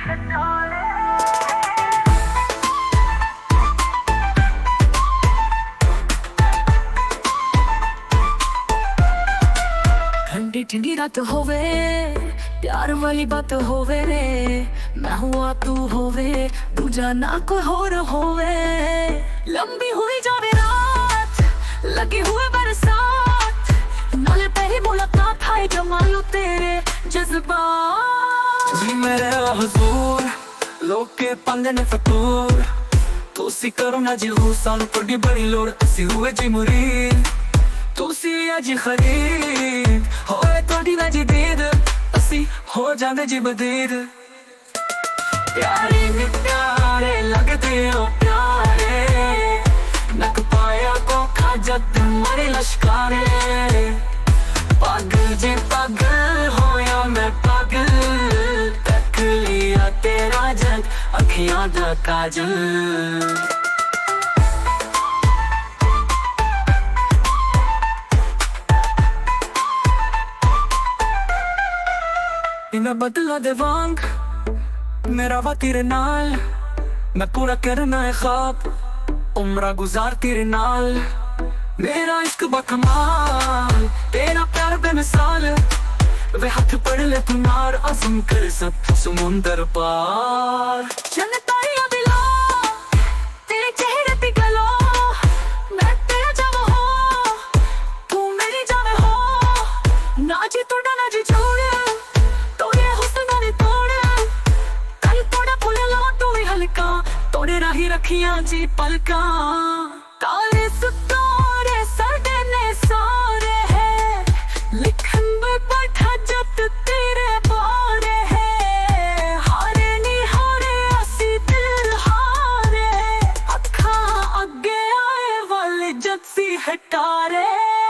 ठंडी ठंडी रात होवे, प्यार वाली बात होवे रे। मैं हुआ तू होवे, दूजा ना कोई और होवे। लंबी हुई जावे रात, लगी हुए बरसात, नाले पहली मुलाकात है जमालो तेरे जज्बात। जी मेरे हुजूर लोग के पंगे ने फतूर, तुसी करो ना जी हो सानू पड़ी बड़ी लोड़। असी हुए जी मुरीद, तुसी अजी खरीद, होए थोड़ी ना जी दीद, असी हो जाने जी बदीद। प्यारे में प्यारे लगते हो प्यारे, नक पाया को खाजत तुम्हारे लश्कारे। पागल जी पागल होया मैं पागल, तक लिया तेरा जग अखियां दा काजल। इन्हें बदला दे वांग मेरा वा तेरे नाल, मैं पूरा करना है ख्वाब उम्र गुजार तेरे नाल। मेरा इश्क बकमाल, तेरा प्यार बेमिसाल, वे हाथ पढ़ ले तू नार, आज़म कर सब समुंदर पार। जनतारियां दिला तेरे चेहरे पे गलो, मैं तेरा जावा हो, तू मेरी जावे हो। ना जी तोड़ा ना जी छोड़, तो ये हुस्न ने तोड़, कल तोड़ा भूल लो तू ही हल्का, तोड़े राही रखियां जी पलका। काले